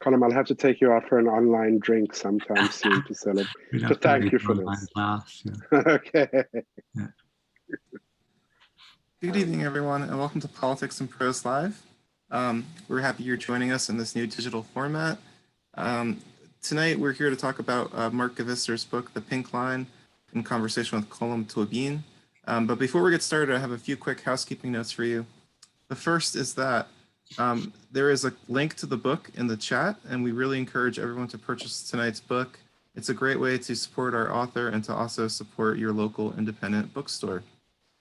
Colm, I'll have to take you out for an online drink sometime soon to celebrate. To thank you for this. Class, yeah. Okay. Yeah. Good evening, everyone, and welcome to Politics and Prose Live. We're happy you're joining us in this new digital format. Tonight, we're here to talk about Mark Gevisser's book, The Pink Line, in conversation with Colm Tóibín. But before we get started, I have a few quick housekeeping notes for you. The first is that there is a link to the book in the chat, and we really encourage everyone to purchase tonight's book. It's a great way to support our author and to also support your local independent bookstore.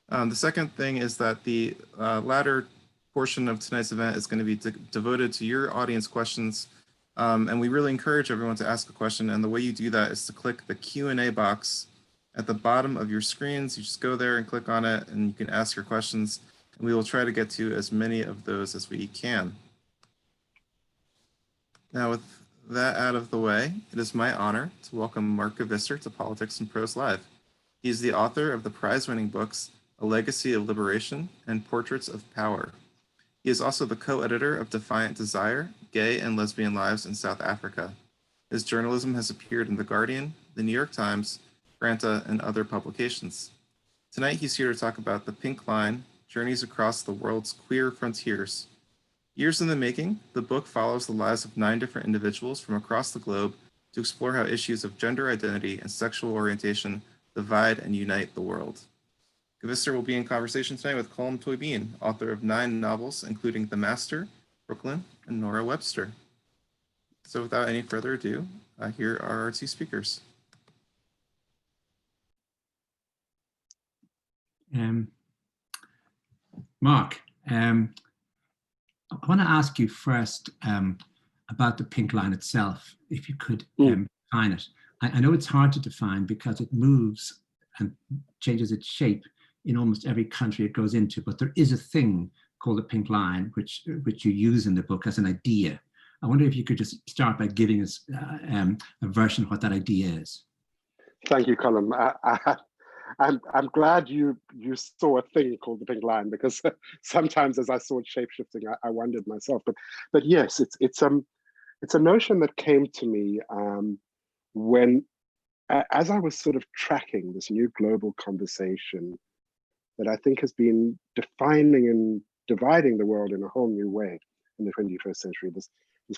The second thing is that the latter portion of tonight's event is going to be devoted to your audience questions. And we really encourage everyone to ask a question. And the way you do that is to click the Q&A box at the bottom of your screens. You just go there and click on it, and you can ask your questions. And we will try to get to as many of those as we can. Now, with that out of the way, it is my honor to welcome Mark Gevisser to Politics and Prose Live. He is the author of the prize-winning books, A Legacy of Liberation and Portraits of Power. He is also the co-editor of Defiant Desire, Gay and Lesbian Lives in South Africa. His journalism has appeared in The Guardian, The New York Times, Granta, and other publications. Tonight, he's here to talk about The Pink Line, Journeys Across the World's Queer Frontiers. Years in the making, the book follows the lives of 9 different individuals from across the globe to explore how issues of gender identity and sexual orientation divide and unite the world. Gevisser will be in conversation tonight with Colm Tóibín, author of 9 novels, including The Master, Brooklyn, and Nora Webster. So without any further ado, here are our 2 speakers. Mark, I want to ask you first about the pink line itself, if you could define it. I know it's hard to define because it moves and changes its shape in almost every country it goes into, but there is a thing called the pink line, which you use in the book as an idea. I wonder if you could just start by giving us a version of what that idea is. Thank you, Colm. I'm glad you saw a thing called the pink line, because sometimes as I saw it shape-shifting, I wondered myself. But yes, it's a notion that came to me when, as I was sort of tracking this new global conversation that I think has been defining and dividing the world in a whole new way in the 21st century, this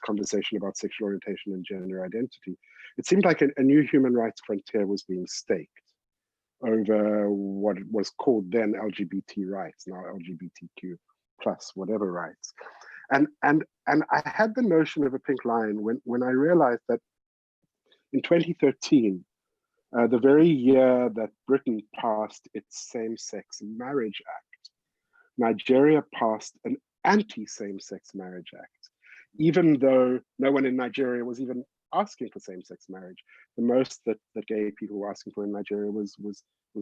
conversation about sexual orientation and gender identity. It seemed like a new human rights frontier was being staked over what was called then LGBT rights, now LGBTQ plus whatever rights. And I had the notion of a pink line when I realized that in 2013, the very year that Britain passed its Same-Sex Marriage Act, Nigeria passed an anti-same-sex marriage act, even though no one in Nigeria was even asking for same-sex marriage. The most that gay people were asking for in Nigeria was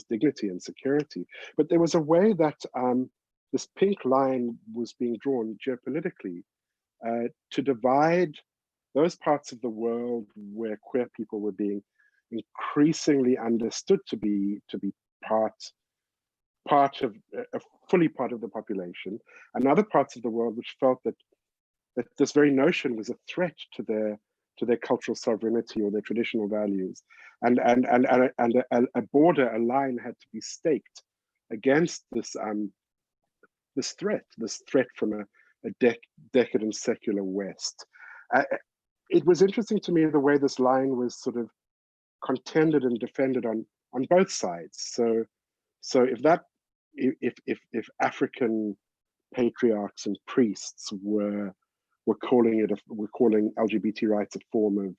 dignity and security. But there was a way that this pink line was being drawn geopolitically to divide those parts of the world where queer people were being increasingly understood to be fully part of the population, and other parts of the world which felt that this very notion was a threat to their cultural sovereignty or their traditional values, and a border, a line had to be staked against this threat from a decadent secular West. It was interesting to me the way this line was sort of contended and defended on both sides. So if African patriarchs and priests were calling LGBT rights a form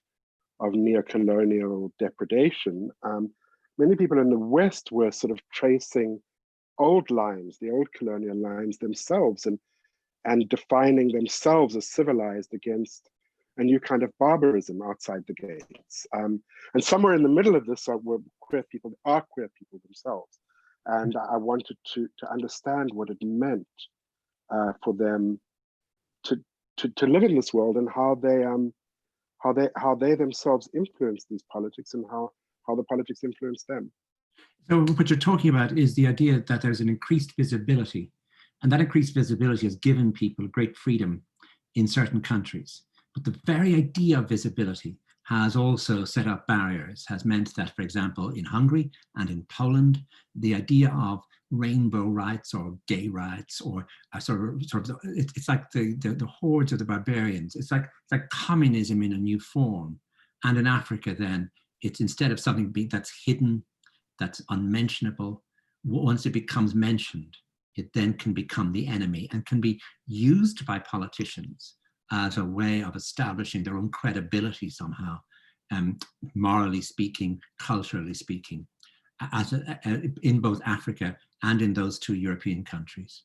of neo-colonial depredation, many people in the West were sort of tracing old lines, the old colonial lines themselves, and defining themselves as civilized against a new kind of barbarism outside the gates. And somewhere in the middle of this are queer people themselves. And I wanted to understand what it meant for them to live in this world, and how they themselves influence these politics, and how the politics influence them. So what you're talking about is the idea that there's an increased visibility, and that increased visibility has given people great freedom in certain countries. But the very idea of visibility has also set up barriers, has meant that, for example, in Hungary and in Poland, the idea of rainbow rights or gay rights or it's like the hordes of the barbarians. It's like communism in a new form. And in Africa, then, it's instead of something that's hidden, that's unmentionable, once it becomes mentioned, it then can become the enemy and can be used by politicians as a way of establishing their own credibility somehow, morally speaking, culturally speaking, in both Africa and in those two European countries.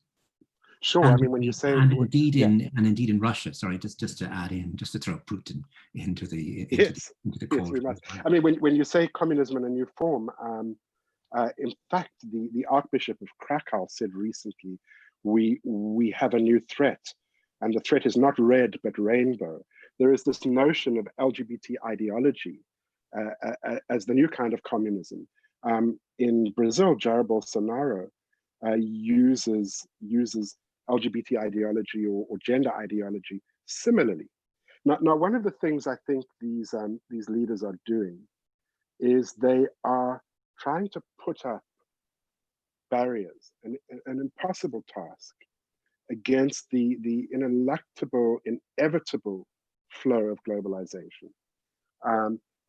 Sure. And, I mean, when you say, and indeed in Russia, sorry, just to add in, just to throw Putin into the yes, call. we must. I mean, when you say communism in a new form, in fact, the Archbishop of Krakow said recently, we have a new threat, and the threat is not red but rainbow. There is this notion of LGBT ideology as the new kind of communism. In Brazil, Jair Bolsonaro uses LGBT ideology or gender ideology similarly. Now, one of the things I think these leaders are doing is they are trying to put up barriers, an impossible task, against the ineluctable, inevitable flow of globalization.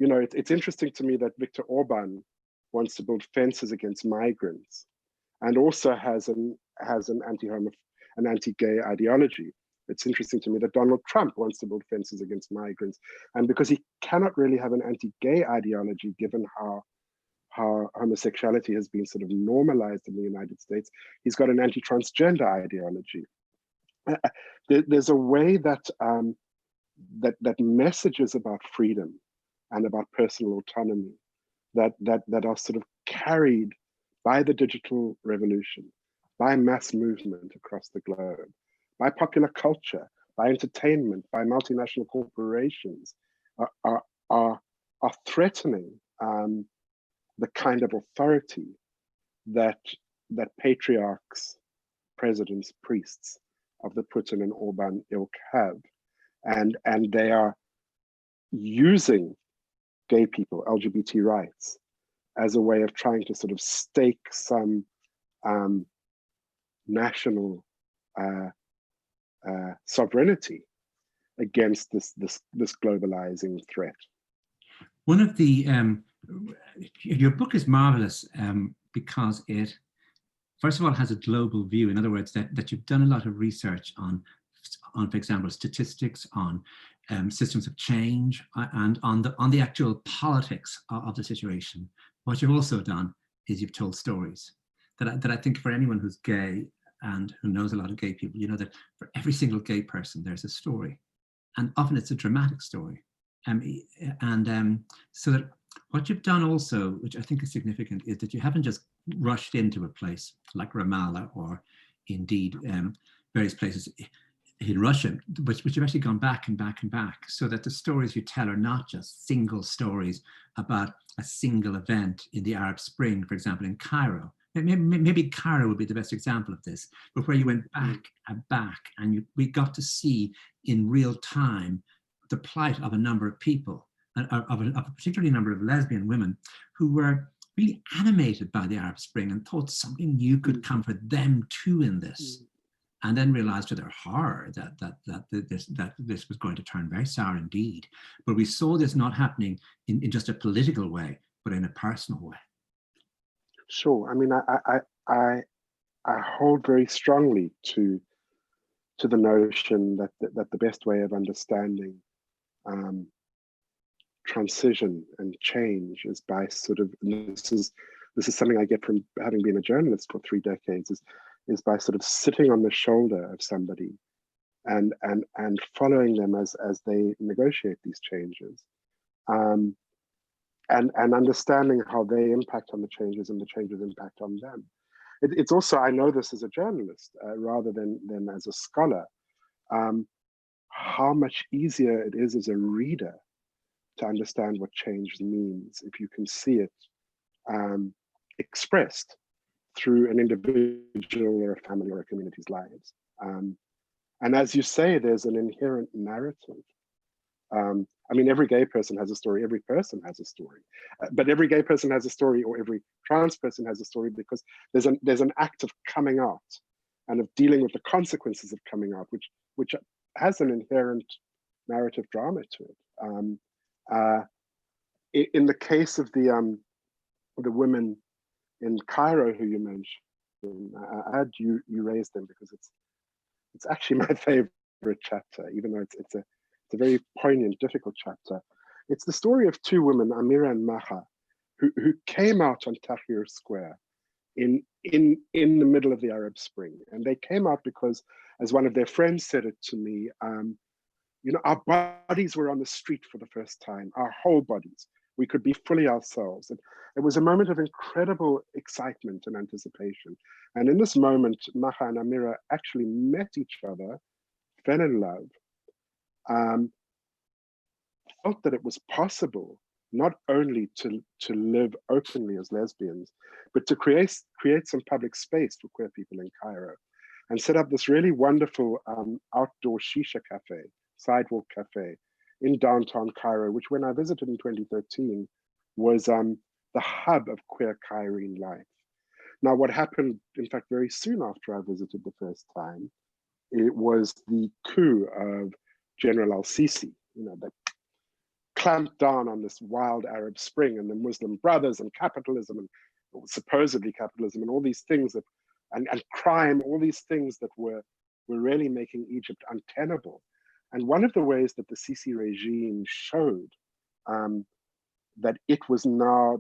It's interesting to me that Viktor Orban wants to build fences against migrants, and also has an anti-gay ideology. It's interesting to me that Donald Trump wants to build fences against migrants, and because he cannot really have an anti-gay ideology, given how homosexuality has been sort of normalized in the United States, he's got an anti-transgender ideology. There's a way that messages about freedom and about personal autonomy that are sort of carried by the digital revolution, by mass movement across the globe, by popular culture, by entertainment, by multinational corporations, are threatening the kind of authority that patriarchs, presidents, priests of the Putin and Orban ilk have, and they are using gay people, LGBT rights, as a way of trying to sort of stake some national sovereignty against this globalizing threat. One of the your book is marvelous because it, first of all, has a global view. In other words, that you've done a lot of research on, for example, statistics, on systems of change, and on the actual politics of the situation. What you've also done is you've told stories that I think for anyone who's gay and who knows a lot of gay people, you know that for every single gay person, there's a story, and often it's a dramatic story. So that what you've done also, which I think is significant, is that you haven't just rushed into a place like Ramallah or indeed various places in Russia, but you've actually gone back and back and back, so that the stories you tell are not just single stories about a single event in the Arab Spring, for example, in Cairo. Maybe Cairo would be the best example of this, but where you went back and back, and we got to see in real time the plight of a number of people, of a particularly number of lesbian women who were really animated by the Arab Spring and thought something new could come for them too in this, and then realized to their horror that this was going to turn very sour indeed. But we saw this not happening in just a political way, but in a personal way. Sure. I mean, I hold very strongly to the notion that the best way of understanding transition and change is by sort of, and this is something I get from having been a journalist for 3 decades, is by sort of sitting on the shoulder of somebody and following them as they negotiate these changes, and understanding how they impact on the changes and the changes impact on them. It's also, I know this as a journalist rather than as a scholar, how much easier it is as a reader to understand what change means if you can see it expressed through an individual or a family or a community's lives. And as you say, there's an inherent narrative I mean, every gay person has a story, every person has a story, but every gay person has a story, or every trans person has a story, because there's an act of coming out and of dealing with the consequences of coming out, which has an inherent narrative drama to it. In the case of the women in Cairo who you mentioned, I had you raise them because it's actually my favorite chapter, even though it's a very poignant, difficult chapter. It's the story of two women, Amira and Maha, who came out on Tahrir Square in the middle of the Arab Spring. And they came out because, as one of their friends said it to me, our bodies were on the street for the first time, our whole bodies. We could be fully ourselves. And it was a moment of incredible excitement and anticipation. And in this moment, Maha and Amira actually met each other, fell in love, felt that it was possible not only to live openly as lesbians, but to create some public space for queer people in Cairo, and set up this really wonderful outdoor shisha cafe, sidewalk cafe in downtown Cairo, which when I visited in 2013 was the hub of queer Cairene life. Now, what happened, in fact, very soon after I visited the first time, it was the coup of General al-Sisi, that clamped down on this wild Arab Spring and the Muslim Brothers and capitalism and supposedly capitalism and all these things that, and crime, all these things that were really making Egypt untenable. And one of the ways that the Sisi regime showed that it was now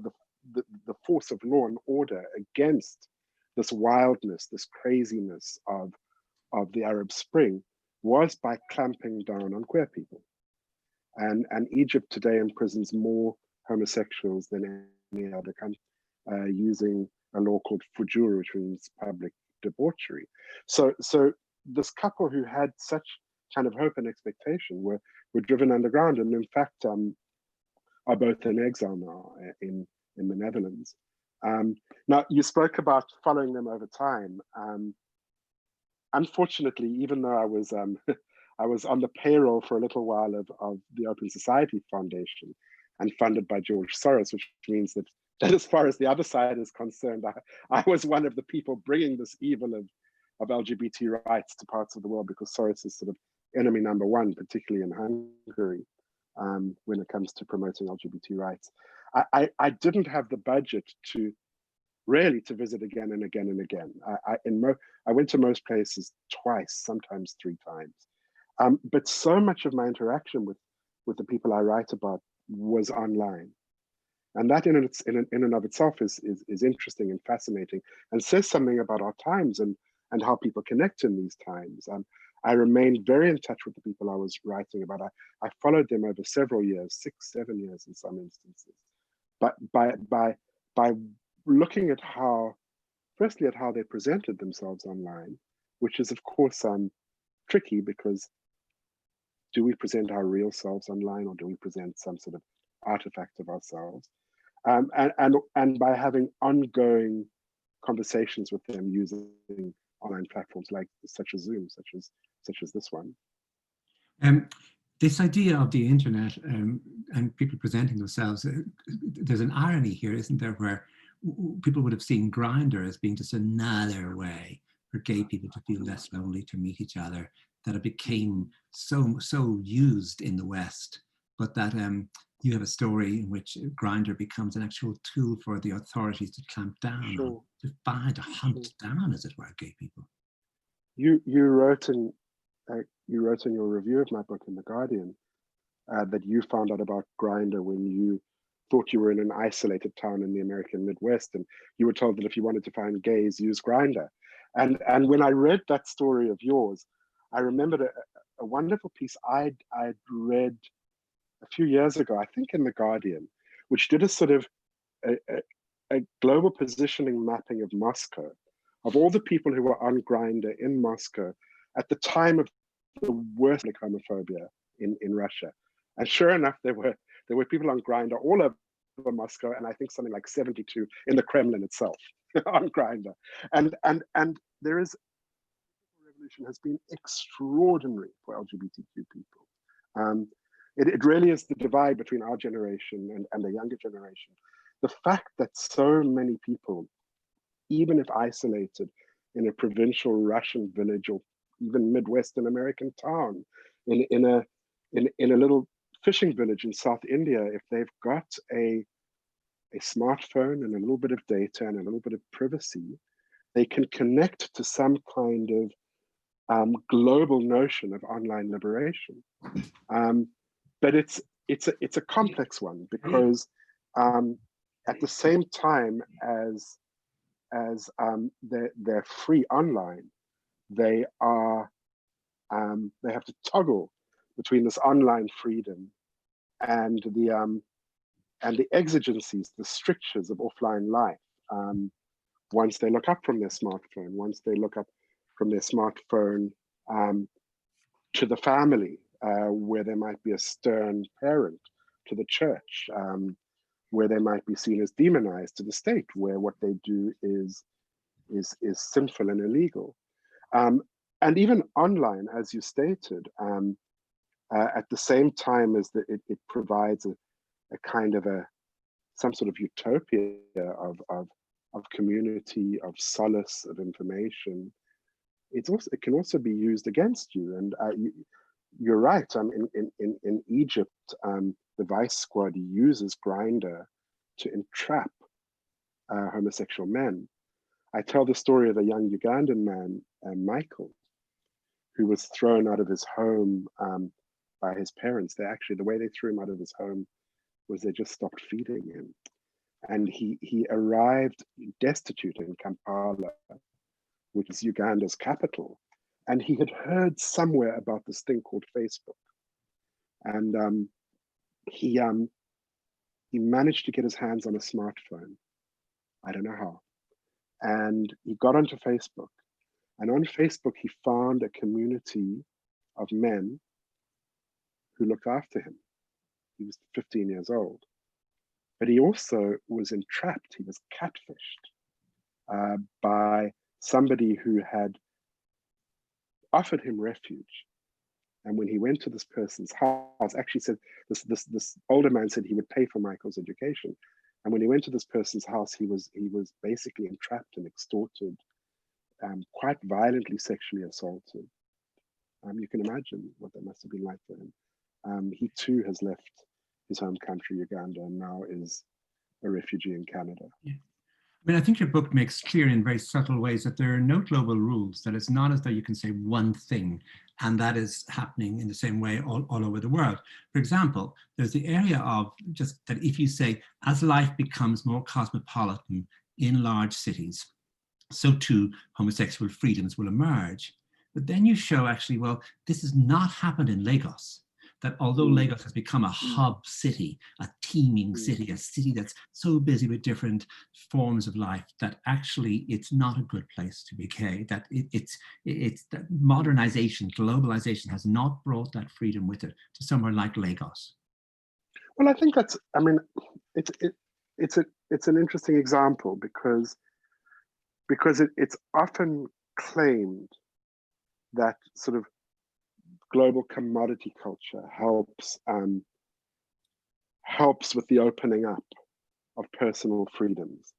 the force of law and order against this wildness, this craziness of the Arab Spring, was by clamping down on queer people. And Egypt today imprisons more homosexuals than any other country, using a law called fujur, which means public debauchery. So this couple who had such kind of hope and expectation were driven underground, and in fact are both in exile now in the Netherlands. Now, you spoke about following them over time. Unfortunately, even though I was I was on the payroll for a little while of the Open Society Foundation and funded by George Soros, which means that as far as the other side is concerned, I was one of the people bringing this evil of LGBT rights to parts of the world, because Soros is sort of enemy number one, particularly in Hungary, when it comes to promoting LGBT rights. I didn't have the budget to visit again and again and again. I went to most places twice, sometimes 3 times. But so much of my interaction with the people I write about was online. And that in and of itself is interesting and fascinating, and says something about our times and how people connect in these times. I remained very in touch with the people I was writing about. I followed them over several years, 6, 7 years in some instances. But by looking at firstly at how they presented themselves online, which is of course tricky, because do we present our real selves online, or do we present some sort of artifact of ourselves? And by having ongoing conversations with them using online platforms such as Zoom, such as this one. This idea of the internet and people presenting themselves, there's an irony here, isn't there, where people would have seen Grindr as being just another way for gay people to feel less lonely, to meet each other, that it became so used in the West, but that you have a story in which Grindr becomes an actual tool for the authorities to clamp down, Sure. to find, to hunt down, as it were, gay people. You wrote in your review of my book in The Guardian that you found out about Grindr when you thought you were in an isolated town in the American Midwest, and you were told that if you wanted to find gays, use Grindr. And when I read that story of yours, I remembered a wonderful piece I'd read a few years ago, I think in The Guardian, which did a sort of a global positioning mapping of Moscow, of all the people who were on Grindr in Moscow at the time of the worst homophobia in Russia. And sure enough, there were people on Grindr all over Moscow, and I think something like 72 in the Kremlin itself on Grindr. And there is, revolution has been extraordinary for LGBTQ people. it really is the divide between our generation and the younger generation. The fact that so many people, even if isolated in a provincial Russian village or even Midwestern American town, in a little fishing village in South India, if they've got a smartphone and a little bit of data and a little bit of privacy, they can connect to some kind of global notion of online liberation. But it's a complex one, because at the same time as they're free online, they have to toggle between this online freedom and the exigencies, the strictures of offline life. Once they look up from their smartphone, to the family, where there might be a stern parent, to the church, where they might be seen as demonized, to the state, where what they do is sinful and illegal. And even online, as you stated, at the same time as it provides a kind of some sort of utopia of community, of solace, of information, it can also be used against you. And you're right. In Egypt, the Vice Squad uses Grindr to entrap homosexual men. I tell the story of a young Ugandan man, Michael, who was thrown out of his home by his parents. The way they threw him out of his home was they just stopped feeding him. And he arrived destitute in Kampala, which is Uganda's capital. And he had heard somewhere about this thing called Facebook. And he managed to get his hands on a smartphone. I don't know how. And he got onto Facebook. And on Facebook, he found a community of men who looked after him. He was 15 years old. But he also was entrapped. He was catfished by somebody who had offered him refuge. And when he went to this person's house, actually said, this older man said he would pay for Michael's education. And when he went to this person's house, he was basically entrapped and extorted, quite violently sexually assaulted. You can imagine what that must have been like for him. He too has left his home country, Uganda, and now is a refugee in Canada. Yeah. I mean, I think your book makes clear in very subtle ways that there are no global rules, that it's not as though you can say one thing and that is happening in the same way all over the world. For example, there's the area of just that if you say, as life becomes more cosmopolitan in large cities, so too homosexual freedoms will emerge. But then you show actually, well, this has not happened in Lagos. That although Lagos has become a hub city, a teeming city, a city that's so busy with different forms of life, that actually it's not a good place to be gay, that it's that modernization, globalization has not brought that freedom with it to somewhere like Lagos. Well, I think it's an interesting example because it's often claimed that sort of global commodity culture helps with the opening up of personal freedoms.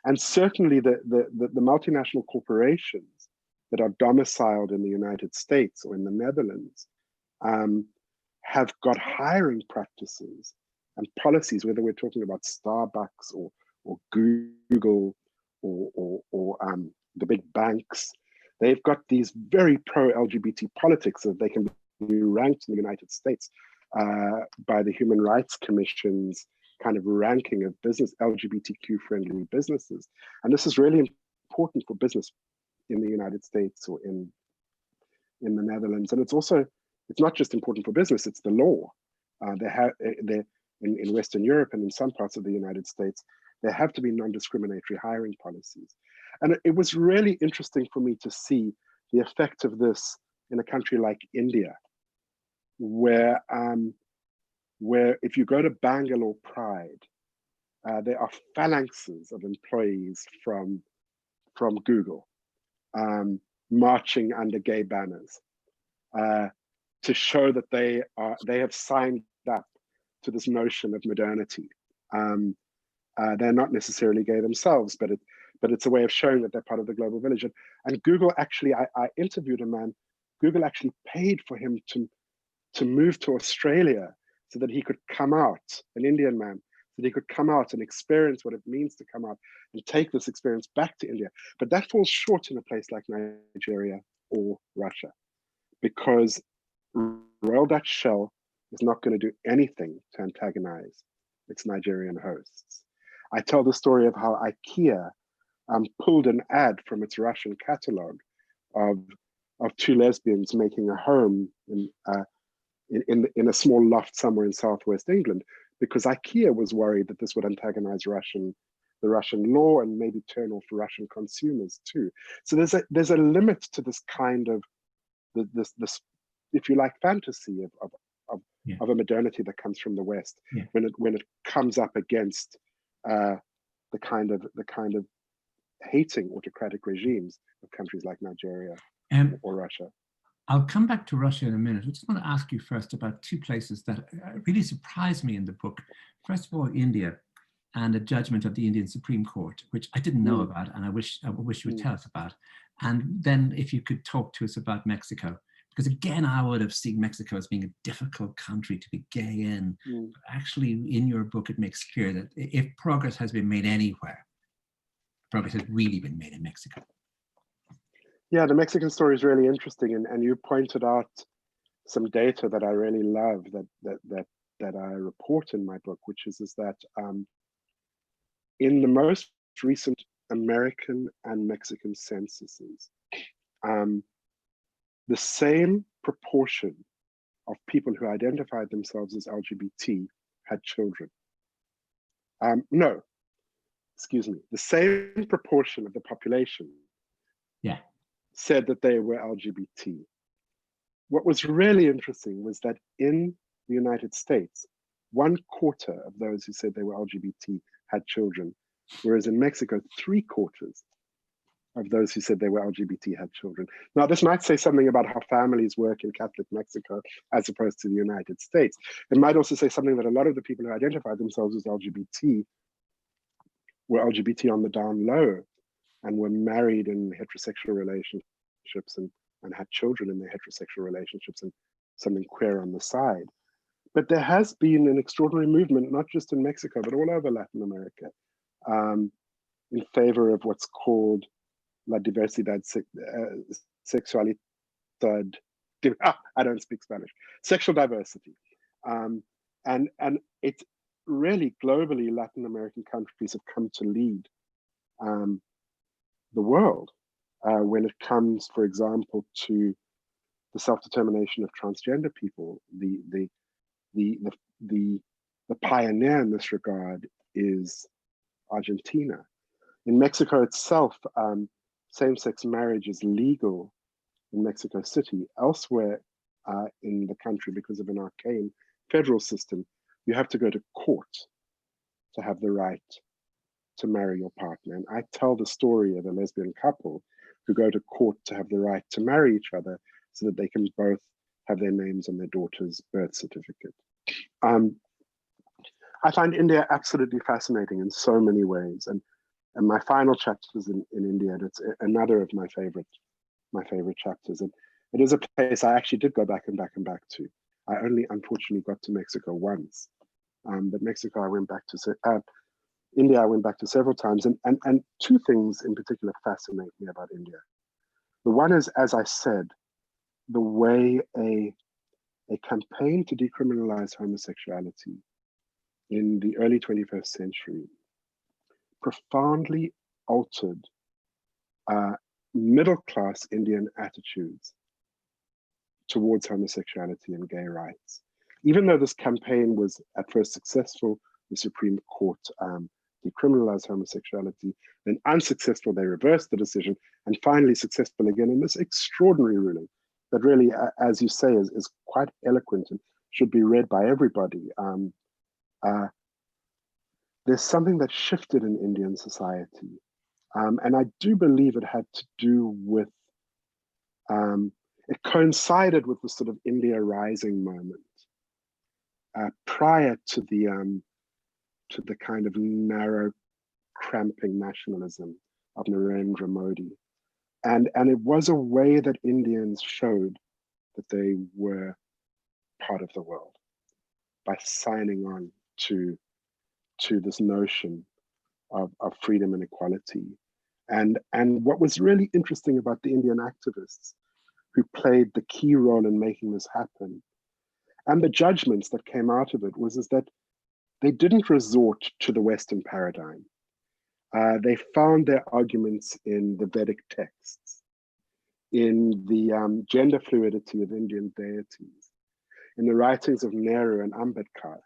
And certainly the multinational corporations that are domiciled in the United States or in the Netherlands have got hiring practices and policies, whether we're talking about Starbucks or Google or the big banks. They've got these very pro-LGBT politics that they can be ranked in the United States by the Human Rights Commission's kind of ranking of business, LGBTQ-friendly businesses. And this is really important for business in the United States or in the Netherlands. And it's not just important for business, it's the law. In Western Europe and in some parts of the United States, there have to be non-discriminatory hiring policies. And it was really interesting for me to see the effect of this in a country like India, where if you go to Bangalore Pride, there are phalanxes of employees from Google marching under gay banners to show that they have signed up to this notion of modernity. They're not necessarily gay themselves, but it's a way of showing that they're part of the global village. And Google actually, I interviewed a man. Google actually paid for him to move to Australia so that he could come out, an Indian man, so that he could come out and experience what it means to come out and take this experience back to India. But that falls short in a place like Nigeria or Russia, because Royal Dutch Shell is not going to do anything to antagonize its Nigerian hosts. I tell the story of how IKEA pulled an ad from its Russian catalog of two lesbians making a home in a small loft somewhere in southwest England, because IKEA was worried that this would antagonize the Russian law and maybe turn off Russian consumers too. So there's a limit to this kind of this if you like fantasy of a modernity that comes from the West, when it comes up against the kind of hating autocratic regimes of countries like Nigeria or Russia. I'll come back to Russia in a minute. I just want to ask you first about two places that really surprised me in the book. First of all, India and a judgment of the Indian Supreme Court, which I didn't know about, and I wish you would tell us about. And then if you could talk to us about Mexico, because again, I would have seen Mexico as being a difficult country to be gay in. But actually, in your book, it makes clear that if progress has been made anywhere, progress has really been made in Mexico. Yeah, the Mexican story is really interesting, and you pointed out some data that I really love that I report in my book, which is that in the most recent American and Mexican censuses, the same proportion of people who identified themselves as LGBT had children. No, excuse me, the same proportion of the population said that they were LGBT. What was really interesting was that in the United States, 1/4 of those who said they were LGBT had children, whereas in Mexico, 3/4 of those who said they were LGBT had children. Now, this might say something about how families work in Catholic Mexico as opposed to the United States. It might also say something that a lot of the people who identified themselves as LGBT were LGBT on the down low and were married in heterosexual relationships and had children in their heterosexual relationships and something queer on the side. But there has been an extraordinary movement, not just in Mexico, but all over Latin America, in favor of what's called la diversidad sexualidad. I don't speak Spanish. Sexual diversity. And it's really globally, Latin American countries have come to lead the world when it comes, for example, to the self-determination of transgender people. The pioneer in this regard is Argentina. In Mexico itself, same-sex marriage is legal in Mexico City. Elsewhere in the country, because of an arcane federal system, you have to go to court to have the right to marry your partner. And I tell the story of a lesbian couple who go to court to have the right to marry each other so that they can both have their names on their daughter's birth certificate. I find India absolutely fascinating in so many ways. And my final chapter is in India, and it's another of my favorite chapters. And it is a place I actually did go back and back to. I only unfortunately got to Mexico once, but Mexico I went back to. India I went back to several times, and two things in particular fascinate me about India. The one is, as I said, the way a campaign to decriminalize homosexuality in the early 21st century profoundly altered middle-class Indian attitudes towards homosexuality and gay rights. Even though this campaign was at first successful, the Supreme Court decriminalized homosexuality, then unsuccessful, they reversed the decision, and finally successful again in this extraordinary ruling that really, as you say, is quite eloquent and should be read by everybody. There's something that shifted in Indian society. And I do believe it had to do with, it coincided with the sort of India Rising moment. prior to the kind of narrow, cramping nationalism of Narendra Modi. And it was a way that Indians showed that they were part of the world by signing on to this notion of freedom and equality. And what was really interesting about the Indian activists who played the key role in making this happen, and the judgments that came out of it, was that they didn't resort to the Western paradigm. They found their arguments in the Vedic texts, in the gender fluidity of Indian deities, in the writings of Nehru and Ambedkar.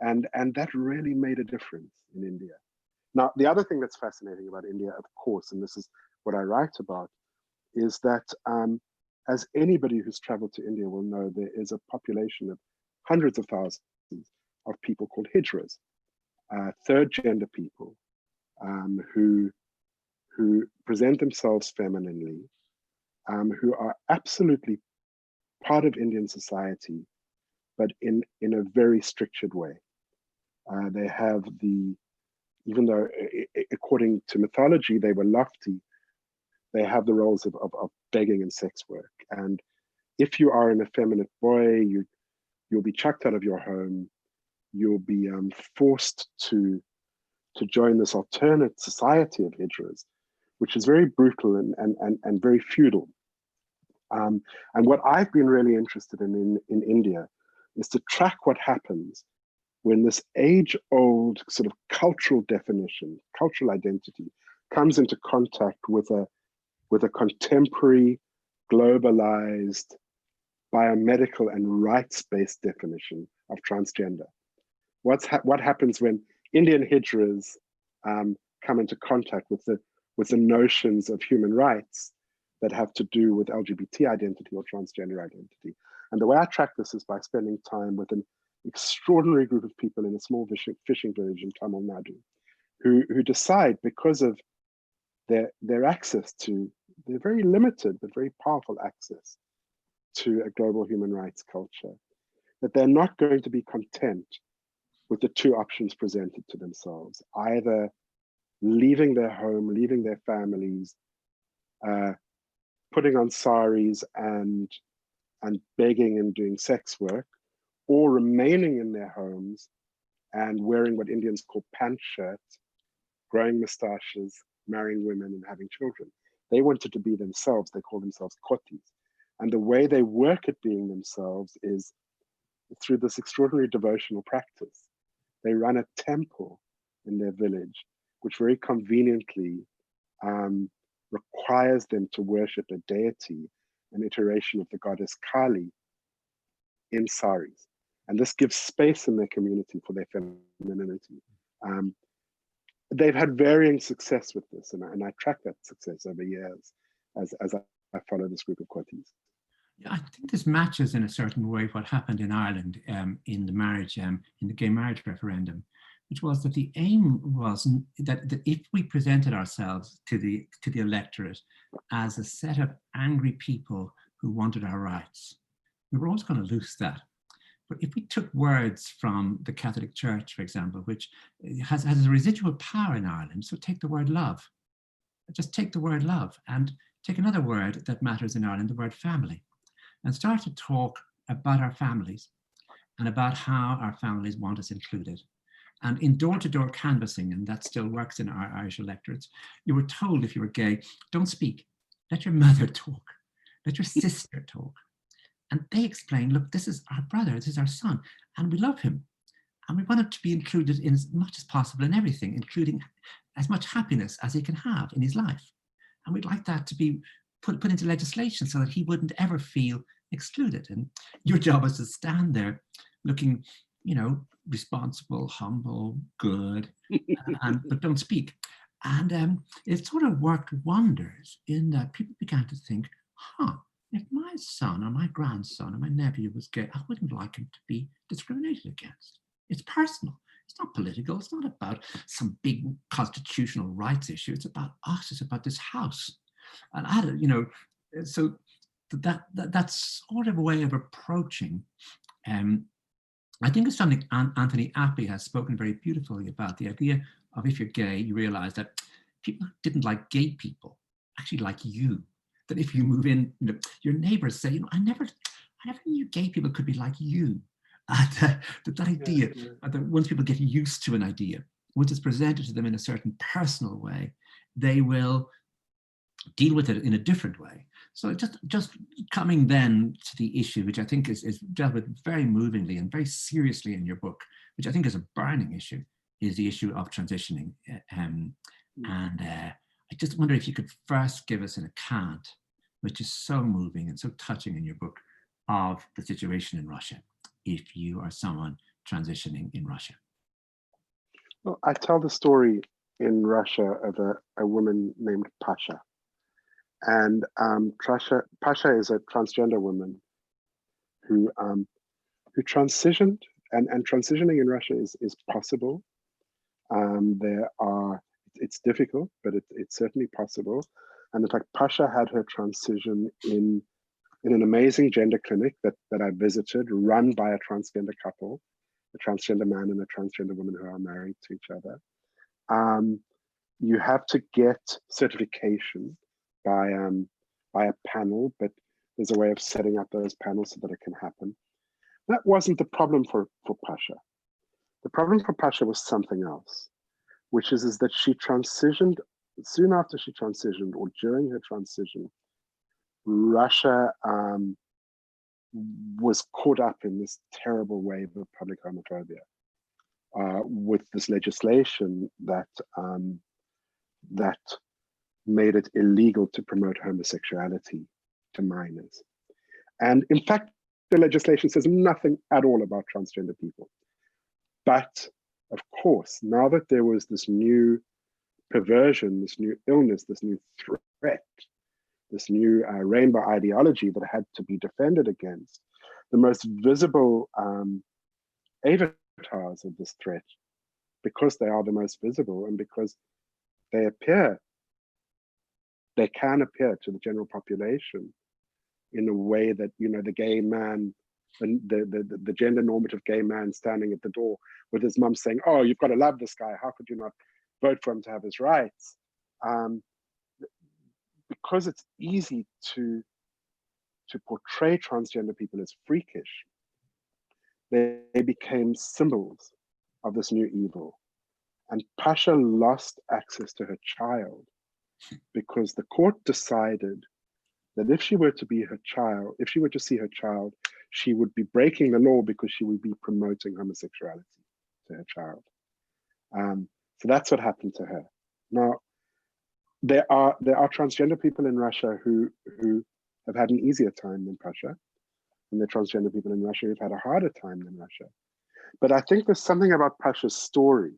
And that really made a difference in India. Now, the other thing that's fascinating about India, of course, and this is what I write about, is that as anybody who's traveled to India will know, there is a population of hundreds of thousands of people called hijras, third gender people, who present themselves femininely, who are absolutely part of Indian society, but in a very structured way. They have even though according to mythology they were lofty, they have the roles of begging and sex work. And if you are an effeminate boy, you'll be chucked out of your home. You'll be forced to join this alternate society of hijras, which is very brutal and very feudal. And what I've been really interested in India is to track what happens when this age-old sort of cultural definition, cultural identity, comes into contact with a contemporary, globalized, biomedical and rights-based definition of transgender. What happens when Indian hijras come into contact with the notions of human rights that have to do with LGBT identity or transgender identity? And the way I track this is by spending time with an extraordinary group of people in a small fishing village in Tamil Nadu, who decide, because of their access to, their very limited but very powerful access to a global human rights culture, that they're not going to be content with the two options presented to themselves, either leaving their home, leaving their families, putting on saris and begging and doing sex work, or remaining in their homes and wearing what Indians call pant shirts, growing moustaches, marrying women and having children. They wanted to be themselves. They call themselves kothis. And the way they work at being themselves is through this extraordinary devotional practice. They run a temple in their village, which very conveniently requires them to worship a deity, an iteration of the goddess Kali, in saris. And this gives space in their community for their femininity. They've had varying success with this, and I track that success over years as I follow this group of kothis. Yeah, I think this matches in a certain way what happened in Ireland in the marriage, in the gay marriage referendum, which was that the aim was that if we presented ourselves to the electorate as a set of angry people who wanted our rights, we were always going to lose that. But if we took words from the Catholic Church, for example, which has a residual power in Ireland, so take the word love. Just take the word love and take another word that matters in Ireland, the word family, and start to talk about our families and about how our families want us included. And in door-to-door canvassing, and that still works in our Irish electorates, you were told if you were gay, don't speak, let your mother talk, let your sister talk. And they explain, look, this is our brother, this is our son, and we love him. And we want him to be included in as much as possible in everything, including as much happiness as he can have in his life. And we'd like that to be put into legislation so that he wouldn't ever feel excluded. And your job is to stand there looking, responsible, humble, good, but don't speak. And it sort of worked wonders in that people began to think, if my son or my grandson or my nephew was gay, I wouldn't like him to be discriminated against. It's personal. It's not political. It's not about some big constitutional rights issue. It's about us. It's about this house. And so that's sort of a way of approaching I think it's something Anthony Appy has spoken very beautifully about, the idea of if you're gay, you realize that people didn't like gay people, actually like you. That if you move in, your neighbors say, I never knew gay people could be like you. That idea, that once people get used to an idea, once it's presented to them in a certain personal way, they will deal with it in a different way. So just coming then to the issue, which I think is dealt with very movingly and very seriously in your book, which I think is a burning issue, is the issue of transitioning. I just wonder if you could first give us an account, which is so moving and so touching in your book, of the situation in Russia, if you are someone transitioning in Russia. Well, I tell the story in Russia of a woman named Pasha. And Pasha is a transgender woman who transitioned, and transitioning in Russia is possible. It's difficult, but it's certainly possible. And in fact, Pasha had her transition in an amazing gender clinic that I visited, run by a transgender couple, a transgender man and a transgender woman who are married to each other. You have to get certification by a panel, but there's a way of setting up those panels so that it can happen. That wasn't the problem for Pasha. The problem for Pasha was something else, which is that she transitioned, soon after she transitioned, or during her transition, Russia was caught up in this terrible wave of public homophobia with this legislation that made it illegal to promote homosexuality to minors. And in fact, the legislation says nothing at all about transgender people. But of course, now that there was this new perversion, this new illness, this new threat, this new rainbow ideology that had to be defended against, the most visible avatars of this threat, because they are the most visible and because they can appear to the general population in a way that, the gay man, the gender normative gay man standing at the door with his mum saying, "Oh, you've got to love this guy. How could you not vote for him to have his rights?" Because it's easy to portray transgender people as freakish, they became symbols of this new evil. And Pasha lost access to her child because the court decided that if she were to see her child, she would be breaking the law because she would be promoting homosexuality to her child. So that's what happened to her. Now, there are transgender people in Russia who have had an easier time than Pasha, and there are transgender people in Russia who've had a harder time than Russia. But I think there's something about Pasha's story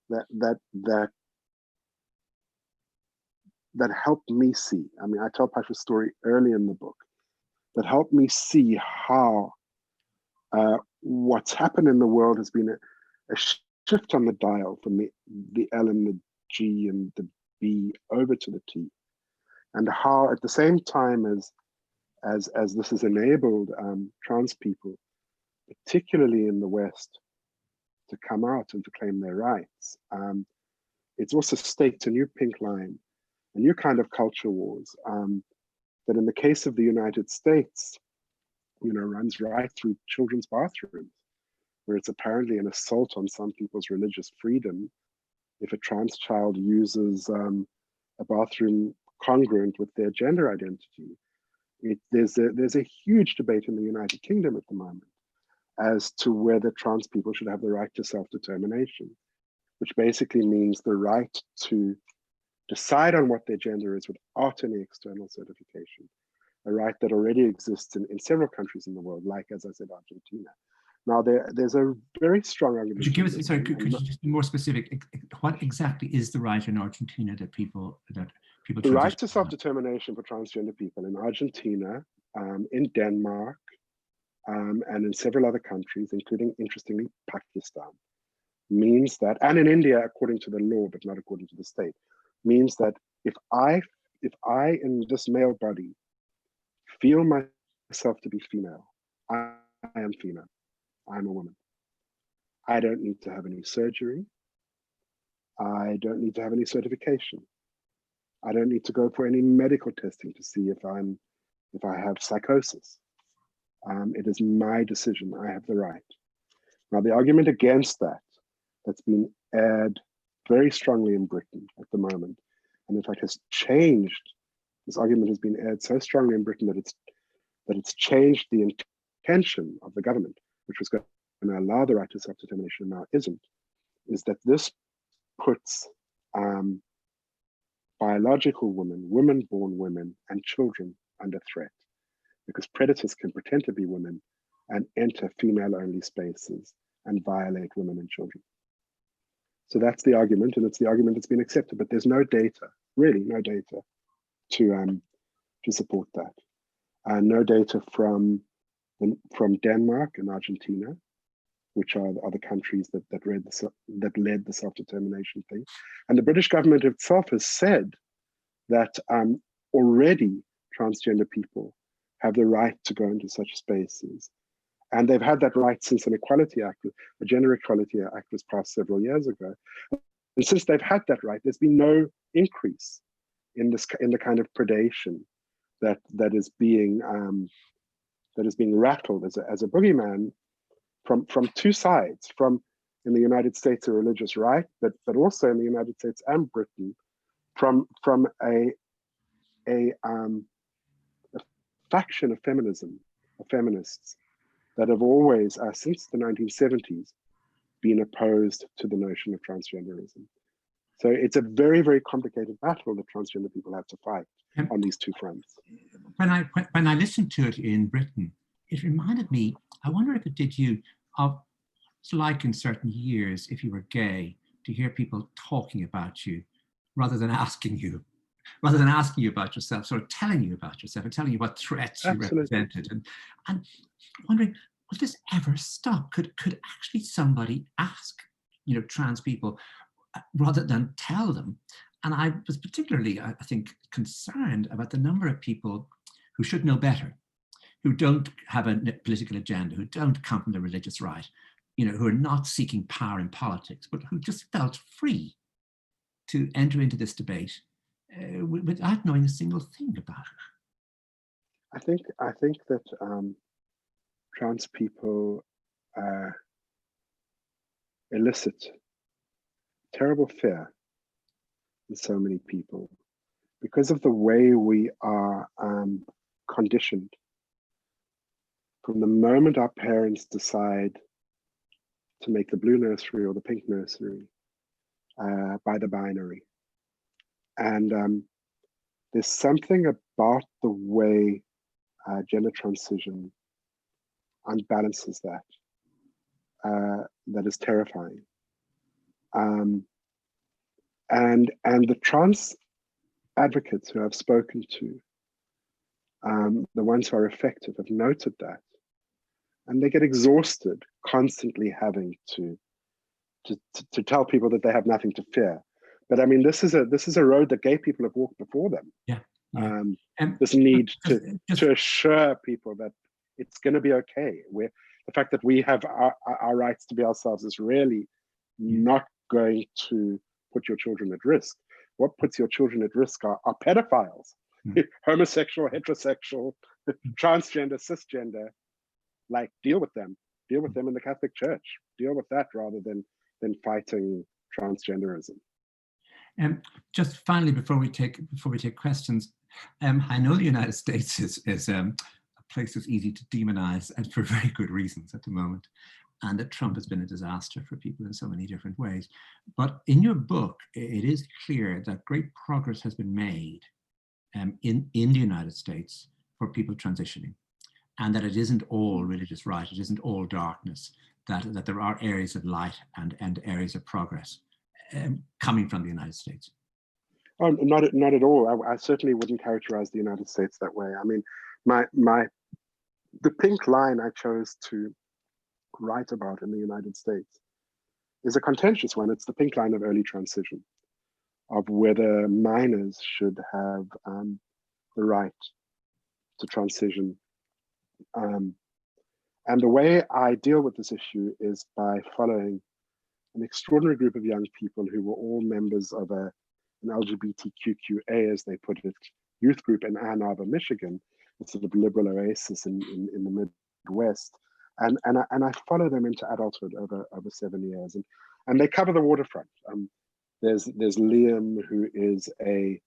that helped me see. I mean, I tell Pasha's story early in the book, that helped me see how what's happened in the world has been a shift on the dial from the L and the G and the B over to the T, and how at the same time as this has enabled trans people, particularly in the West, to come out and to claim their rights, it's also staked a new pink line, a new kind of culture wars that in the case of the United States, runs right through children's bathrooms, where it's apparently an assault on some people's religious freedom if a trans child uses a bathroom congruent with their gender identity. There's a huge debate in the United Kingdom at the moment as to whether trans people should have the right to self-determination, which basically means the right to decide on what their gender is without any external certification, a right that already exists in several countries in the world, like, as I said, Argentina. Now, there's a very strong argument. Could you give us, sorry, could you just be more specific? What exactly is the right in Argentina that people the right to self-determination for transgender people in Argentina, in Denmark, and in several other countries, including, interestingly, Pakistan, means that, and in India, according to the law, but not according to the state, means that if I in this male body feel myself to be female, I am female. I'm a woman. I don't need to have any surgery. I don't need to have any certification. I don't need to go for any medical testing to see if I have psychosis. It is my decision. I have the right. Now, the argument against that, that's been aired very strongly in Britain at the moment, and in fact has changed. This argument has been aired so strongly in Britain that it's changed the intention of the government, which was going to allow the right to self-determination and now isn't, is that this puts biological women, women-born women, and children under threat, because predators can pretend to be women and enter female-only spaces and violate women and children. So that's the argument, and it's the argument that's been accepted, but there's no data, really no data to support that. No data from Denmark and Argentina, which are the countries that led the self-determination thing. And the British government itself has said that already transgender people have the right to go into such spaces. And they've had that right since an Equality Act, a Gender Equality Act was passed several years ago. And since they've had that right, there's been no increase in the kind of predation that is being rattled as a boogeyman from two sides, from in the United States a religious right, but also in the United States and Britain, from a faction of feminism, of feminists that have always, since the 1970s, been opposed to the notion of transgenderism. So it's a very, very complicated battle that transgender people have to fight on these two fronts. When I listened to it in Britain, it reminded me, I wonder if it did you, of it's like in certain years, if you were gay, to hear people talking about you rather than asking you about yourself, sort of telling you about yourself and telling you what threats you represented. And wondering, will this ever stop? Could actually somebody ask, trans people rather than tell them? And I was particularly, I think, concerned about the number of people who should know better, who don't have a political agenda, who don't come from the religious right, who are not seeking power in politics, but who just felt free to enter into this debate without knowing a single thing about it. I think that trans people elicit terrible fear in so many people because of the way we are conditioned. From the moment our parents decide to make the blue nursery or the pink nursery by the binary. And there's something about the way gender transition unbalances that is terrifying. And the trans advocates who I've spoken to, the ones who are effective, have noted that. And they get exhausted constantly having to tell people that they have nothing to fear. But I mean, this is a road that gay people have walked before them. Yeah. This need to assure people that it's going to be okay. The fact that we have our rights to be ourselves is really not going to put your children at risk. What puts your children at risk are pedophiles, homosexual, heterosexual, transgender, cisgender. Like, deal with them in the Catholic Church. Deal with that rather than fighting transgenderism. Just finally, before we take questions, I know the United States is a place that's easy to demonize, and for very good reasons at the moment, and that Trump has been a disaster for people in so many different ways. But in your book, it is clear that great progress has been made in the United States for people transitioning, and that it isn't all religious right, it isn't all darkness, that there are areas of light and areas of progress coming from the United States. Oh, not at all. I certainly wouldn't characterize the United States that way. I mean, the pink line I chose to write about in the United States is a contentious one. It's the pink line of early transition, of whether minors should have the right to transition. And And the way I deal with this issue is by following an extraordinary group of young people who were all members of an LGBTQQA, as they put it, youth group in Ann Arbor, Michigan, a sort of liberal oasis in the Midwest. And I follow them into adulthood over 7 years. And they cover the waterfront. There's Liam, who is a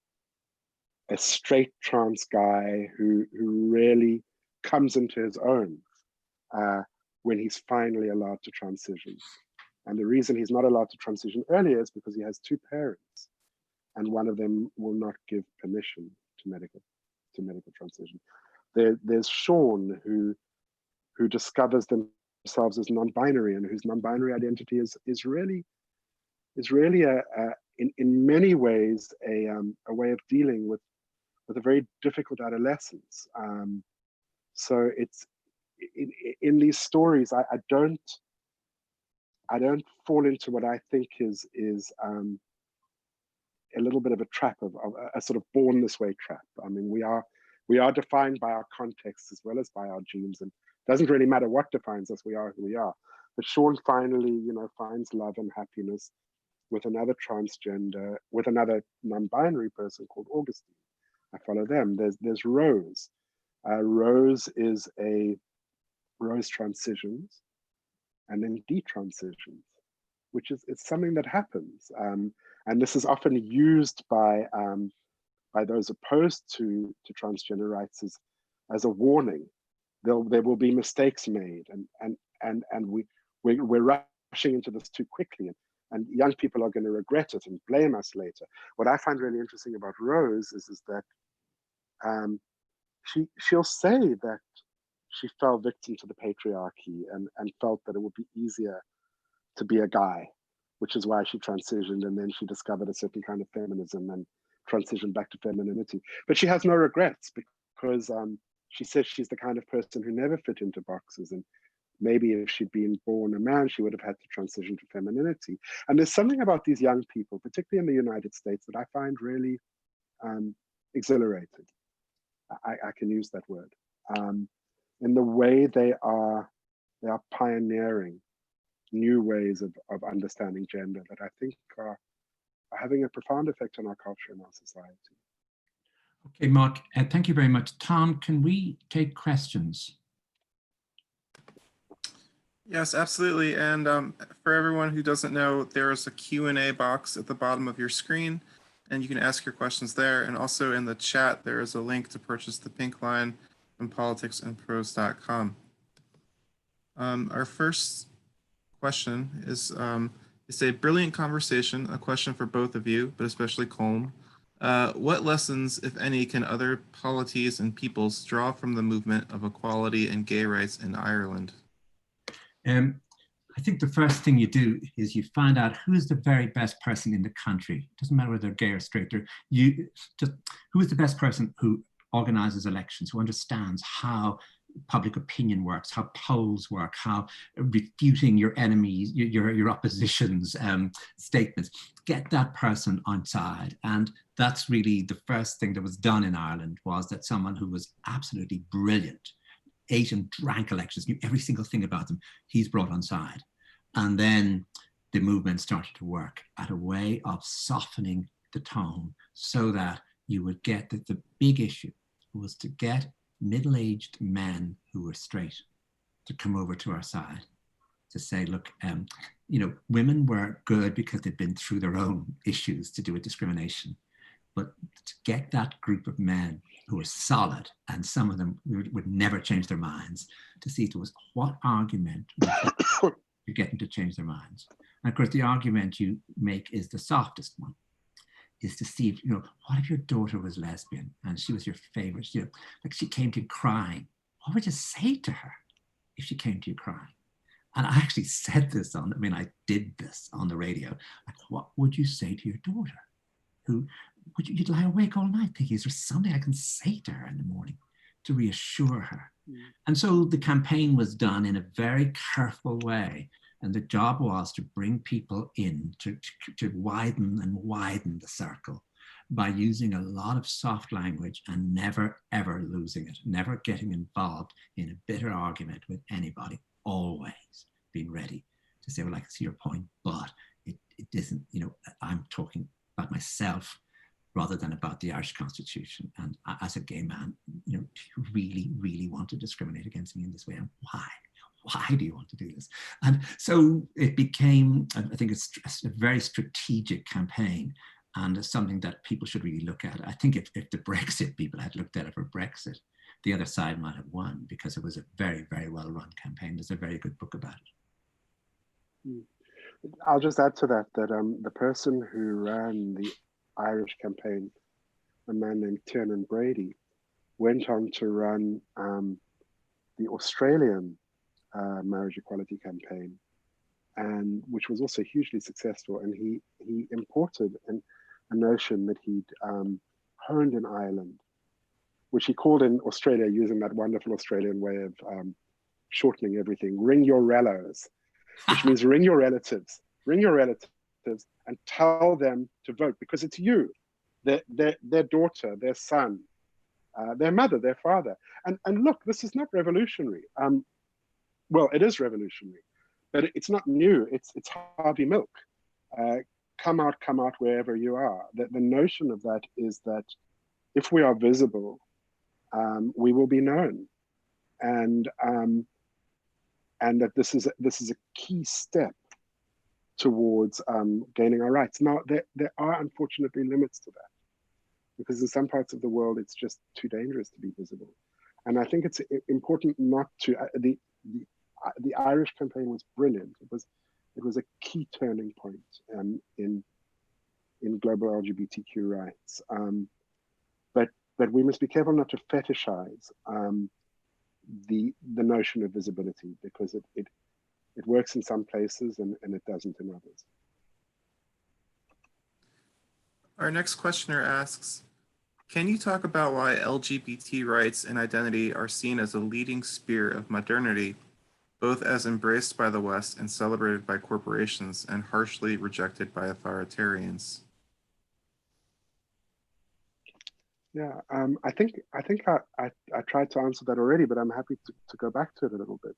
straight trans guy who really comes into his own when he's finally allowed to transition. And the reason he's not allowed to transition earlier is because he has two parents, and one of them will not give permission to medical transition. There's Sean, who discovers themselves as non-binary, and whose non-binary identity is really in many ways a way of dealing with a very difficult adolescence. So it's in these stories, I don't fall into what I think is a little bit of a trap, of a sort of born this way trap. I mean, we are defined by our context as well as by our genes, and it doesn't really matter what defines us. We are who we are. But Sean finally, finds love and happiness with another transgender, with another non-binary person called Augustine. I follow them. There's Rose. Rose transitions and then detransitions, which is something that happens. And this is often used by those opposed to transgender rights as a warning. There will be mistakes made, and we're rushing into this too quickly, and young people are going to regret it and blame us later. What I find really interesting about Rose is that she'll say that she fell victim to the patriarchy and felt that it would be easier to be a guy, which is why she transitioned, and then she discovered a certain kind of feminism and transitioned back to femininity. But she has no regrets, because she says she's the kind of person who never fit into boxes, and maybe if she'd been born a man, she would have had to transition to femininity. And there's something about these young people, particularly in the United States, that I find really exhilarating. I can use that word. In the way they are pioneering new ways of understanding gender that I think are having a profound effect on our culture and our society. Okay, Mark, thank you very much. Tom, can we take questions? Yes, absolutely. And for everyone who doesn't know, there is a Q&A box at the bottom of your screen, and you can ask your questions there. And also in the chat, there is a link to purchase the Pink Line from politicsandprose.com. Our first question is, it's a brilliant conversation, a question for both of you, but especially Colm. What lessons, if any, can other polities and peoples draw from the movement of equality and gay rights in Ireland? I think the first thing you do is you find out who's the very best person in the country. It doesn't matter whether they're gay or straight. Who is the best person who organizes elections, who understands how public opinion works, how polls work, how refuting your enemies, your opposition's statements. Get that person on side. And that's really the first thing that was done in Ireland, was that someone who was absolutely brilliant, ate and drank elections, knew every single thing about them, he's brought on side. And then the movement started to work at a way of softening the tone so that you would get that the big issue was to get middle-aged men who were straight to come over to our side, to say, look, women were good because they'd been through their own issues to do with discrimination. But to get that group of men who were solid, and some of them would never change their minds, to see if there was what argument to get them to change their minds. And of course, the argument you make is the softest one, is to see if, what if your daughter was lesbian and she was your favorite, like she came to you crying, what would you say to her if she came to you crying? And I actually said this I did this on the radio. Like, what would you say to your daughter? You'd lie awake all night thinking, is there something I can say to her in the morning to reassure her? Mm. And so the campaign was done in a very careful way. And the job was to bring people in, to widen and widen the circle, by using a lot of soft language and never, ever losing it, never getting involved in a bitter argument with anybody, always being ready to say, well, I can see your point, but it isn't, you know, I'm talking about myself rather than about the Irish Constitution. And as a gay man, you know, do you really, really want to discriminate against me in this way? And why? Why do you want to do this? And so it became, I think it's a very strategic campaign, and it's something that people should really look at. I think if the Brexit people had looked at it for Brexit, the other side might have won, because it was a very, very well-run campaign. There's a very good book about it. I'll just add to that, the person who ran the Irish campaign, a man named Tiernan Brady, went on to run the Australian marriage equality campaign, and which was also hugely successful. And he imported a notion that he'd honed in Ireland, which he called in Australia, using that wonderful Australian way of shortening everything, ring your rellos, which means ring your relatives, and tell them to vote, because it's you, their daughter, their son, their mother, their father. And look, this is not revolutionary. Well, it is revolutionary, but it's not new. It's Harvey Milk. Come out wherever you are. The notion of that is that if we are visible, we will be known, and that this is a key step towards gaining our rights. Now, there are unfortunately limits to that, because in some parts of the world it's just too dangerous to be visible. And I think it's important not to. The Irish campaign was brilliant. It was a key turning point in global LGBTQ rights. But we must be careful not to fetishize the notion of visibility, because it works in some places and it doesn't in others. Our next questioner asks, can you talk about why LGBT rights and identity are seen as a leading spear of modernity, both as embraced by the West and celebrated by corporations, and harshly rejected by authoritarians? Yeah, I think I tried to answer that already, but I'm happy to go back to it a little bit.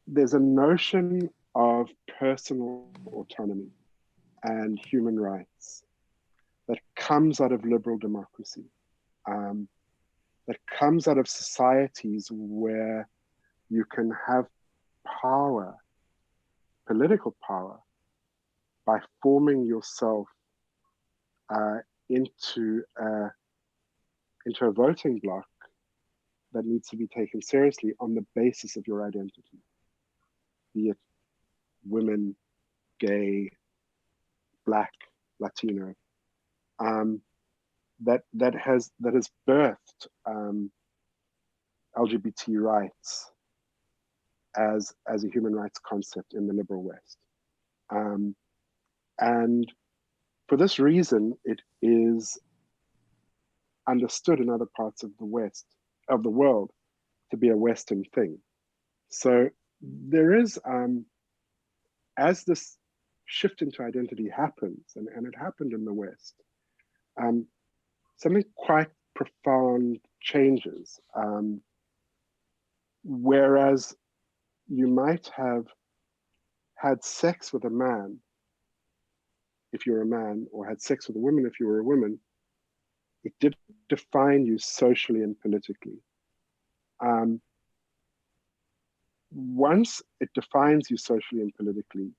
There's a notion of personal autonomy and human rights that comes out of liberal democracy, that comes out of societies where you can have power, political power, by forming yourself into a voting bloc that needs to be taken seriously on the basis of your identity, be it women, gay, Black, Latino. That has birthed LGBT rights as a human rights concept in the liberal West. And for this reason, it is understood in other parts of the world to be a Western thing. So there is, as this shift into identity happens, and it happened in the West, something quite profound changes. Whereas you might have had sex with a man if you're a man, or had sex with a woman if you were a woman, it did define you socially and politically. Once it defines you socially and politically,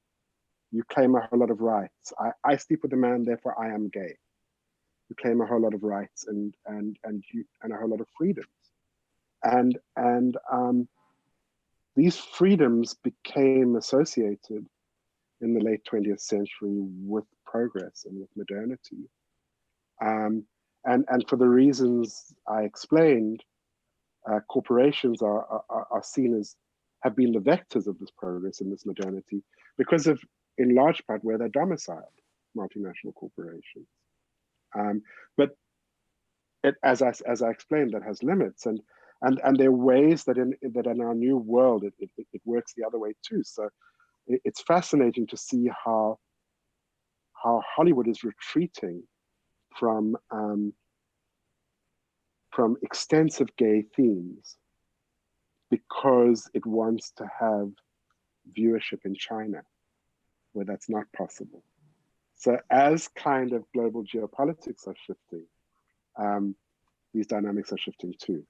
you claim a whole lot of rights. I sleep with a man, therefore I am gay. You claim a whole lot of rights and a whole lot of freedoms. And these freedoms became associated in the late 20th century with progress and with modernity. And for the reasons I explained, corporations are seen as, have been the vectors of this progress and this modernity because of, in large part, where they're domiciled, multinational corporations. But as I explained, that has limits. And And there are ways that in our new world it works the other way too. So it's fascinating to see how Hollywood is retreating from extensive gay themes because it wants to have viewership in China, where that's not possible. So as kind of global geopolitics are shifting, these dynamics are shifting too.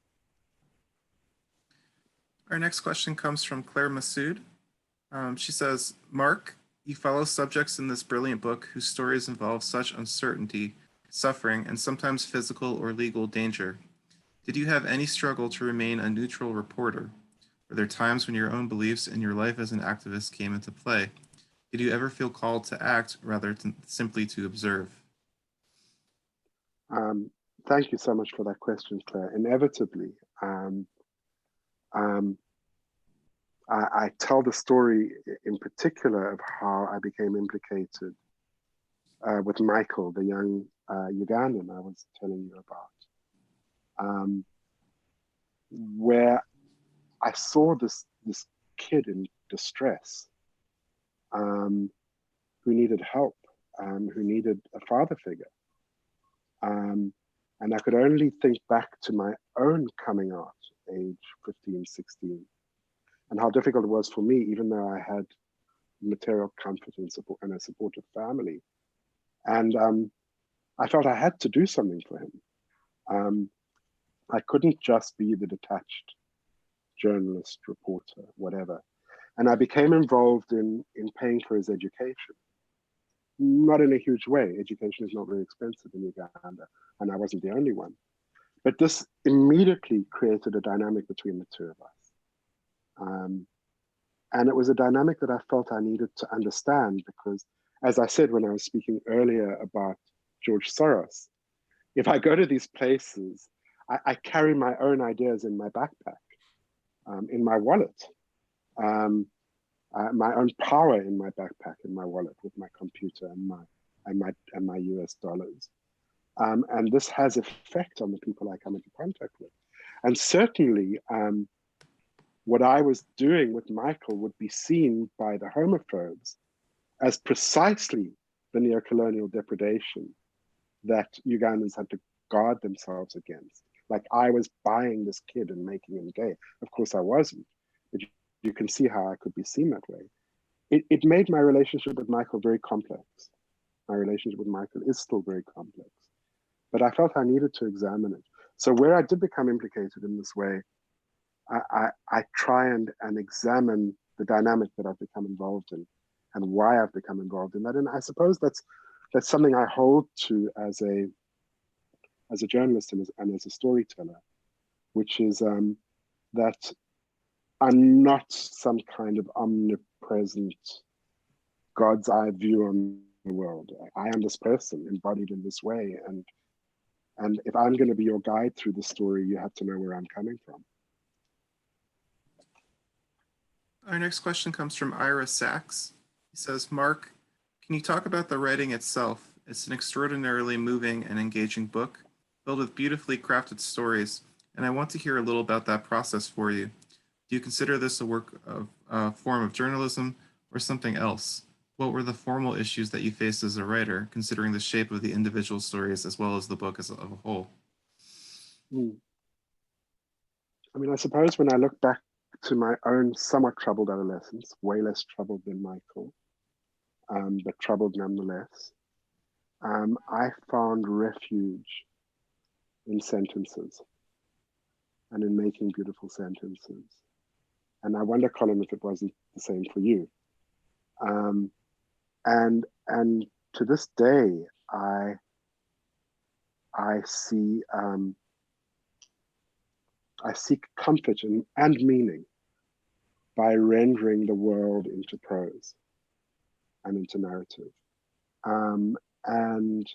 Our next question comes from Claire Massoud. She says, Mark, you follow subjects in this brilliant book whose stories involve such uncertainty, suffering, and sometimes physical or legal danger. Did you have any struggle to remain a neutral reporter? Were there times when your own beliefs and your life as an activist came into play? Did you ever feel called to act rather than simply to observe? Thank you so much for that question, Claire. Inevitably, I tell the story in particular of how I became implicated with Michael, the young Ugandan I was telling you about, where I saw this kid in distress, who needed help, who needed a father figure. And I could only think back to my own coming out, age 15, 16, and how difficult it was for me, even though I had material comfort and support and a supportive family. And I felt I had to do something for him. I couldn't just be the detached journalist, reporter, whatever. And I became involved in paying for his education. Not in a huge way. Education is not very expensive in Uganda, and I wasn't the only one. But this immediately created a dynamic between the two of us. And it was a dynamic that I felt I needed to understand because, as I said when I was speaking earlier about George Soros, if I go to these places, I carry my own ideas in my backpack, in my wallet. My own power in my backpack, in my wallet, with my computer and my US dollars, and this has effect on the people I come into contact with. And certainly, what I was doing with Michael would be seen by the homophobes as precisely the neocolonial depredation that Ugandans had to guard themselves against. Like I was buying this kid and making him gay. Of course, I wasn't, but you can see how I could be seen that way. It made my relationship with Michael very complex. My relationship with Michael is still very complex, but I felt I needed to examine it. So where I did become implicated in this way, I try and examine the dynamic that I've become involved in and why I've become involved in that. And I suppose that's something I hold to as a journalist and as a storyteller, which is that I'm not some kind of omnipresent God's eye view on the world. I am this person embodied in this way. And if I'm going to be your guide through the story, you have to know where I'm coming from. Our next question comes from Ira Sachs. He says, Mark, can you talk about the writing itself? It's an extraordinarily moving and engaging book, filled with beautifully crafted stories, and I want to hear a little about that process for you. Do you consider this a work of a form of journalism or something else? What were the formal issues that you faced as a writer, considering the shape of the individual stories as well as the book as a whole? I mean, I suppose when I look back to my own somewhat troubled adolescence, way less troubled than Michael, but troubled nonetheless, I found refuge in sentences and in making beautiful sentences. And I wonder, Colm, if it wasn't the same for you. And to this day, I see I seek comfort and meaning by rendering the world into prose and into narrative. And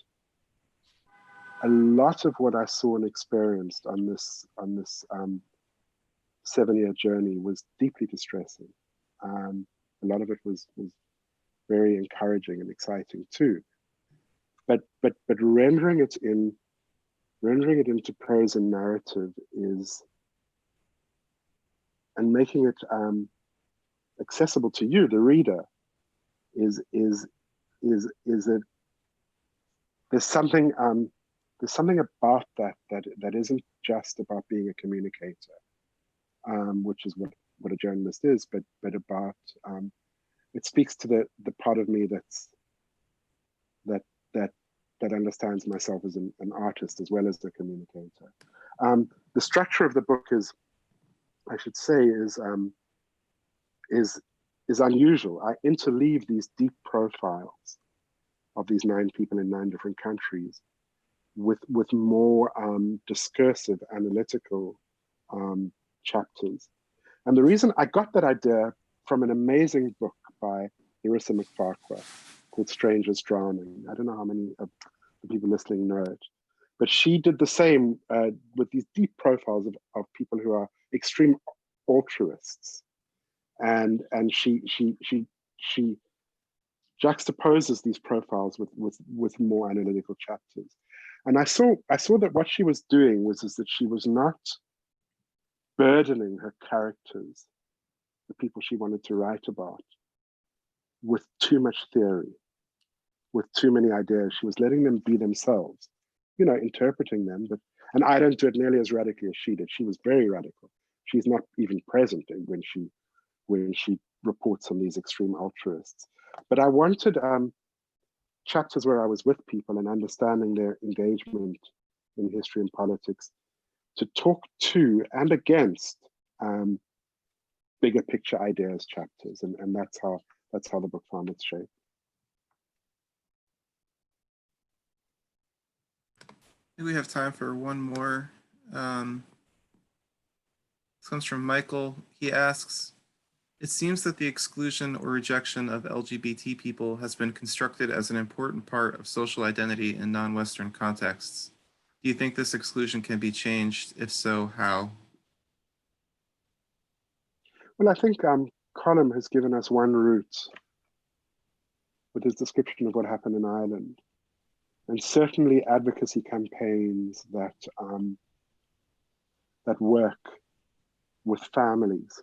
a lot of what I saw and experienced on this 7-year journey was deeply distressing. A lot of it was very encouraging and exciting too. But rendering it into prose and narrative is making it accessible to you, the reader, is that there's something about that isn't just about being a communicator, which is what a journalist is, but about it speaks to the part of me that understands myself as an artist as well as the communicator. The structure of the book is, I should say, is unusual. I interleave these deep profiles of these 9 people in 9 different countries with more discursive, analytical chapters. And the reason I got that idea from an amazing book by Larissa McFarquhar called Strangers Drowning. I don't know how many of the people listening know it, but she did the same with these deep profiles of people who are extreme altruists. And she juxtaposes these profiles with more analytical chapters. And I saw that what she was doing was that she was not burdening her characters, the people she wanted to write about, with too much theory, with too many ideas. She was letting them be themselves, interpreting them. And I don't do it nearly as radically as she did. She was very radical. She's not even present when she reports on these extreme altruists. But I wanted chapters where I was with people and understanding their engagement in history and politics to talk to and against bigger picture ideas chapters, and that's how the book found its shape. We have time for one more. This comes from Michael. He asks, it seems that the exclusion or rejection of LGBT people has been constructed as an important part of social identity in non-Western contexts. Do you think this exclusion can be changed? If so, how? Well, I think Colm has given us one route with his description of what happened in Ireland. And certainly advocacy campaigns that work with families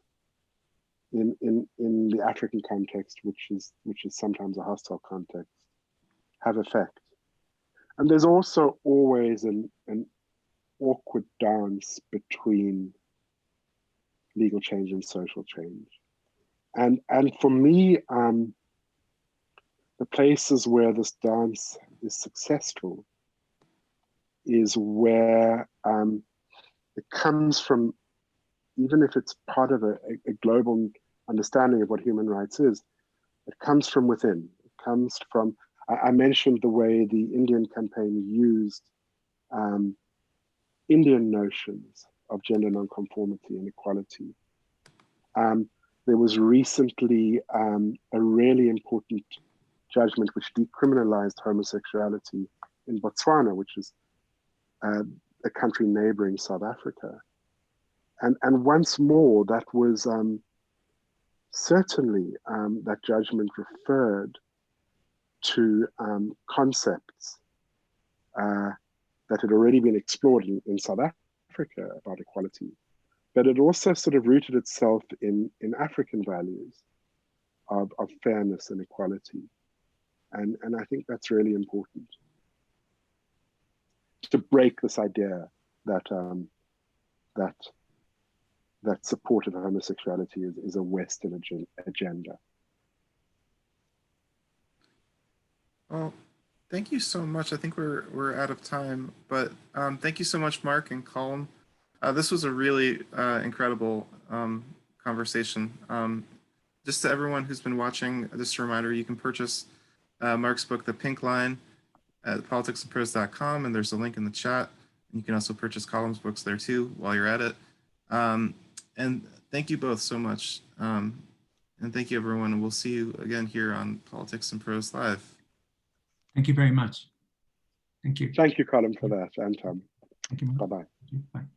in the African context, which is sometimes a hostile context, have effect. And there's also always an awkward dance between legal change and social change. And for me, the places where this dance is successful is where it comes from, even if it's part of a global understanding of what human rights is, it comes from within. It comes from, I mentioned the way the Indian campaign used Indian notions of gender nonconformity and equality. There was recently a really important judgment which decriminalized homosexuality in Botswana, which is a country neighboring South Africa. And once more, that was certainly that judgment referred to concepts that had already been explored in South Africa about equality, but it also sort of rooted itself in African values of fairness and equality. And I think that's really important to break this idea that support of homosexuality is a Western agenda. Well, thank you so much. I think we're out of time, but thank you so much, Mark and Colm. This was a really incredible conversation. Just to everyone who's been watching, just a reminder, you can purchase Mark's book, The Pink Line, at politicsandprose.com, and there's a link in the chat. You can also purchase Colm's books there too while you're at it. And thank you both so much. And thank you, everyone. And we'll see you again here on Politics and Prose Live. Thank you very much. Thank you. Thank you, Colm, for that, and Tom. Thank you. Bye-bye. Bye.